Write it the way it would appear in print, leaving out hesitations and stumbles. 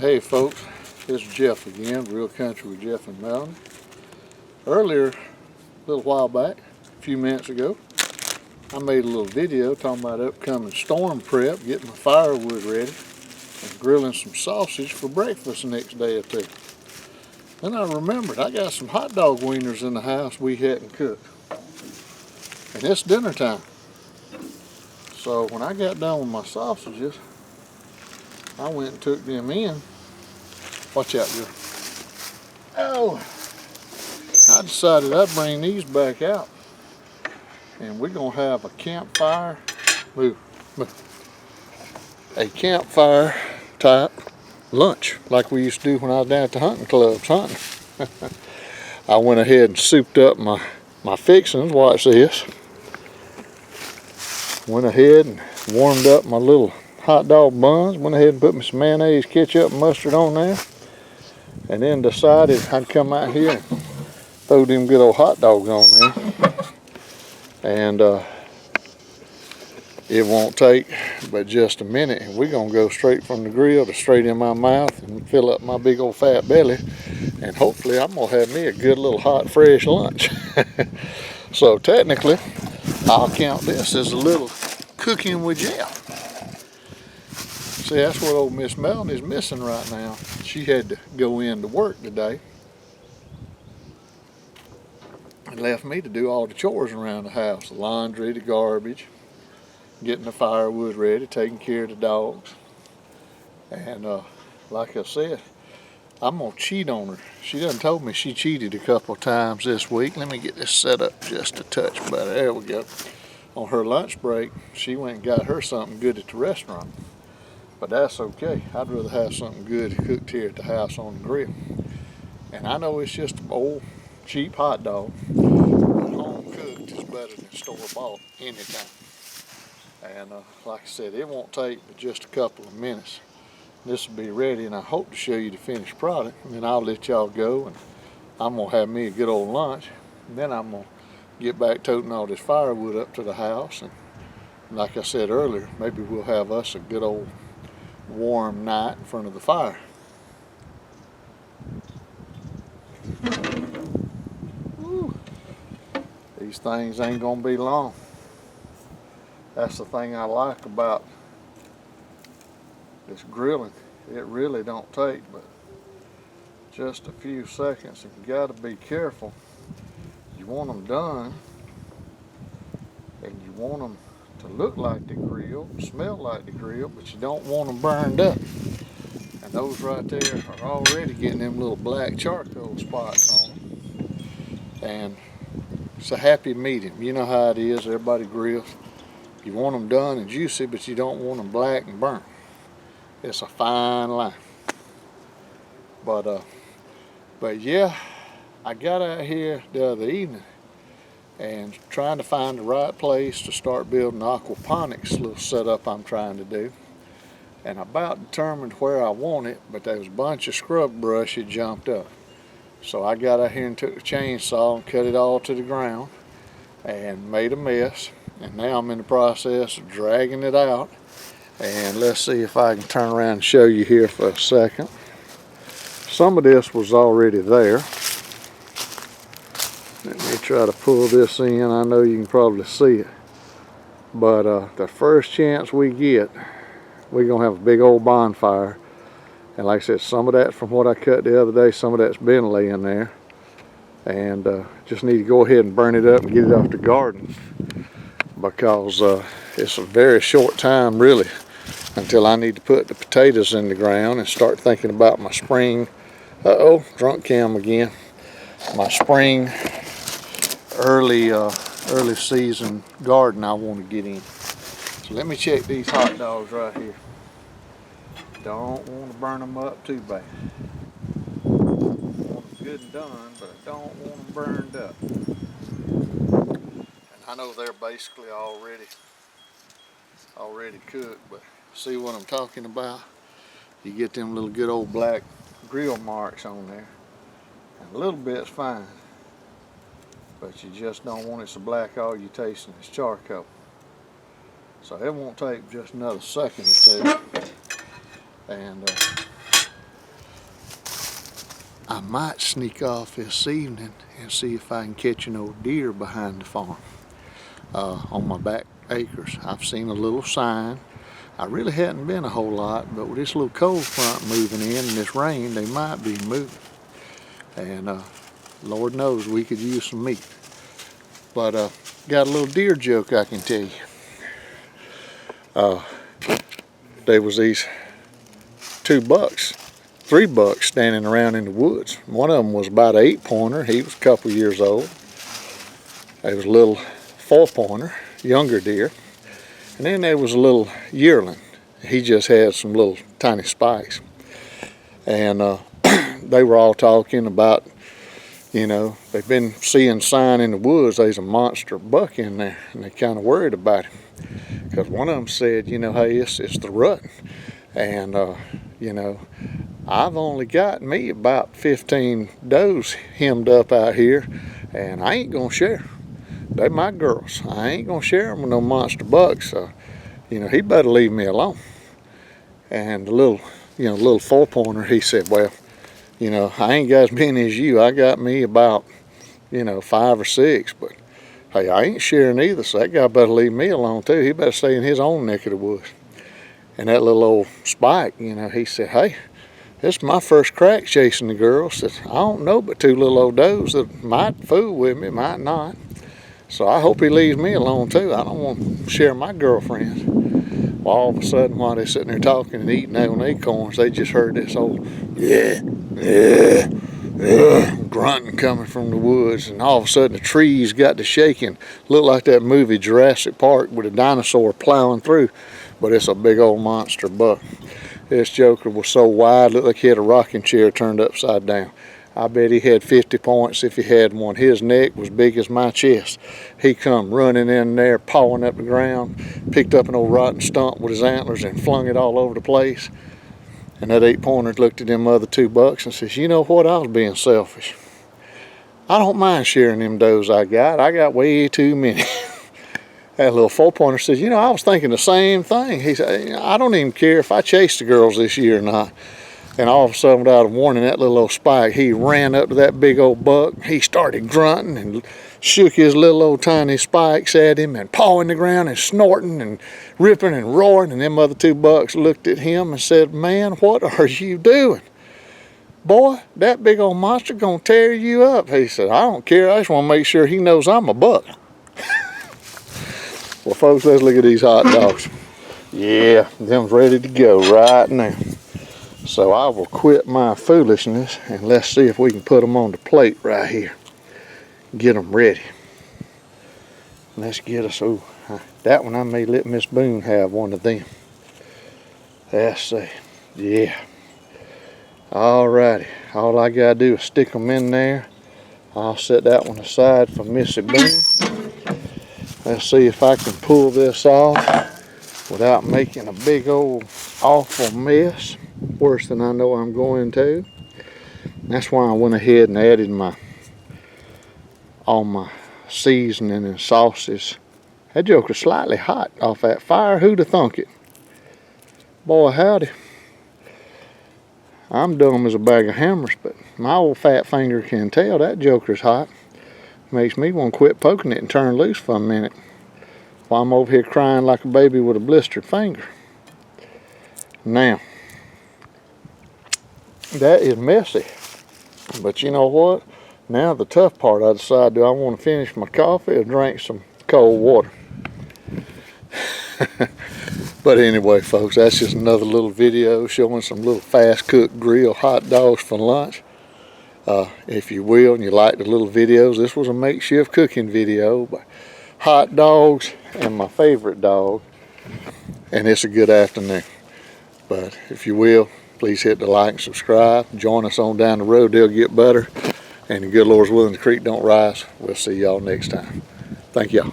Hey folks, this is Jeff again, Real Country with Jeff and Melanie. Earlier, a little while back, a few minutes ago, I made a little video talking about upcoming storm prep, getting my firewood ready, and grilling some sausage for breakfast the next day or two. Then I remembered I got some hot dog wieners in the house we hadn't cooked. And it's dinner time. So when I got done with my sausages, I went and took them in. Watch out, girl. Oh! I decided I'd bring these back out. And we're going to have a campfire. Move. A campfire type lunch like we used to do when I was down at the hunting clubs hunting. I went ahead and souped up my fixings. Watch this. Went ahead and warmed up my little hot dog buns. Went ahead and put me some mayonnaise, ketchup, and mustard on there. And then decided I'd come out here and throw them good old hot dogs on there. And it won't take but just a minute, and we're gonna go straight from the grill to straight in my mouth and fill up my big old fat belly, and hopefully I'm gonna have me a good little hot fresh lunch. So technically I'll count this as a little cooking with Jeff. See, that's what old Miss Melanie's missing right now. She had to go in to work today and left me to do all the chores around the house, the laundry, the garbage, getting the firewood ready, taking care of the dogs. And like I said, I'm gonna cheat on her. She done told me she cheated a couple of times this week. Let me get this set up just a touch better. There we go. On her lunch break, she went and got her something good at the restaurant. But that's okay. I'd rather have something good cooked here at the house on the grill. And I know it's just an old cheap hot dog, but home cooked is better than store bought anytime. And like I said, it won't take but just a couple of minutes. This will be ready, and I hope to show you the finished product, and then I'll let y'all go, and I'm gonna have me a good old lunch, and then I'm gonna get back toting all this firewood up to the house. And like I said earlier, maybe we'll have us a good old warm night in front of the fire. Woo. These things ain't gonna be long. That's the thing I like about this grilling. It really don't take but just a few seconds, and you gotta be careful. You want them done, and you want them to look like the grill, smell like the grill, but you don't want them burned up. And those right there are already getting them little black charcoal spots on them. And it's a happy medium. You know how it is, everybody grills. You want them done and juicy, but you don't want them black and burnt. It's a fine line. But yeah, I got out here the other evening and trying to find the right place to start building the aquaponics little setup I'm trying to do. And I about determined where I want it, but there was a bunch of scrub brush that jumped up. So I got out here and took the chainsaw and cut it all to the ground and made a mess. And now I'm in the process of dragging it out. And let's see if I can turn around and show you here for a second. Some of this was already there. Let me try to pull this in. I know you can probably see it. But the first chance we get, we're going to have a big old bonfire. And like I said, some of that's from what I cut the other day. Some of that's been laying there. And just need to go ahead and burn it up and get it off the garden. Because it's a very short time, really, until I need to put the potatoes in the ground and start thinking about my spring. Uh-oh, drunk cam again. My spring early season garden I want to get in. So let me check these hot dogs right here. Don't want to burn them up too bad. I want them good and done, but I don't want them burned up. And I know they're basically already cooked, but see what I'm talking about? You get them little good old black grill marks on there. And a little bit's fine, but you just don't want it so black all you tasting is charcoal. So it won't take just another second or two. And I might sneak off this evening and see if I can catch an old deer behind the farm on my back acres. I've seen a little sign. I really hadn't been a whole lot, but with this little cold front moving in and this rain, they might be moving. And Lord knows we could use some meat. But got a little deer joke I can tell you. There was these three bucks standing around in the woods. One of them was about an 8-pointer. He was a couple years old. There was a little 4-pointer, younger deer. And then there was a little yearling. He just had some little tiny spikes. And they were all talking about, you know, they've been seeing sign in the woods, there's a monster buck in there. And they kind of worried about him. Because one of them said, you know, hey, it's the rut. And, you know, I've only got me about 15 does hemmed up out here. And I ain't going to share. They my girls. I ain't gonna share them with no monster bucks. So, you know, he better leave me alone. And the little 4-pointer, he said, well, you know, I ain't got as many as you. I got me about, you know, 5 or 6. But hey, I ain't sharing either. So that guy better leave me alone too. He better stay in his own neck of the woods. And that little old Spike, you know, he said, hey, this is my first crack chasing the girls. Said, I don't know but 2 little old does that might fool with me, might not. So I hope he leaves me alone too. I don't want to share my girlfriends. Well, all of a sudden, while they're sitting there talking and eating on acorns, they just heard this old grunting coming from the woods. And all of a sudden, the trees got to shaking. Looked like that movie Jurassic Park with a dinosaur plowing through. But it's a big old monster buck. This joker was so wide, looked like he had a rocking chair turned upside down. I bet he had 50 points if he had one. His neck was big as my chest. He come running in there, pawing up the ground, picked up an old rotten stump with his antlers and flung it all over the place. And that 8-pointer looked at them other 2 bucks and says, you know what, I was being selfish. I don't mind sharing them does I got way too many. That little 4-pointer says, you know, I was thinking the same thing. He said, I don't even care if I chase the girls this year or not. And all of a sudden, without a warning, that little old Spike, he ran up to that big old buck. He started grunting and shook his little old tiny spikes at him and pawing the ground and snorting and ripping and roaring. And them other 2 bucks looked at him and said, man, what are you doing? Boy, that big old monster gonna tear you up. He said, I don't care. I just want to make sure he knows I'm a buck. Well, folks, let's look at these hot dogs. Yeah, them's ready to go right now. So I will quit my foolishness and let's see if we can put them on the plate right here. Get them ready. Let's get us, that one I may let Miss Boone have one of them. Let's see. Yeah. Alrighty. All I gotta do is stick them in there. I'll set that one aside for Missy Boone. Let's see if I can pull this off without making a big old awful mess. Worse than I know I'm going to. That's why I went ahead and added all my seasoning and sauces. That joker's slightly hot off that fire. Who'd have thunk it? Boy, howdy. I'm dumb as a bag of hammers, but my old fat finger can tell that joker's hot. Makes me want to quit poking it and turn loose for a minute while I'm over here crying like a baby with a blistered finger. Now, that is messy, but you know what? Now the tough part, I decide, do I want to finish my coffee or drink some cold water? But anyway, folks, that's just another little video showing some little fast cooked grill hot dogs for lunch. If you will, and you like the little videos, this was a makeshift cooking video, but hot dogs and my favorite dog, and it's a good afternoon. But if you will, please hit the like and subscribe. Join us on down the road. They'll get better. And the good Lord's willing, the creek don't rise. We'll see y'all next time. Thank y'all.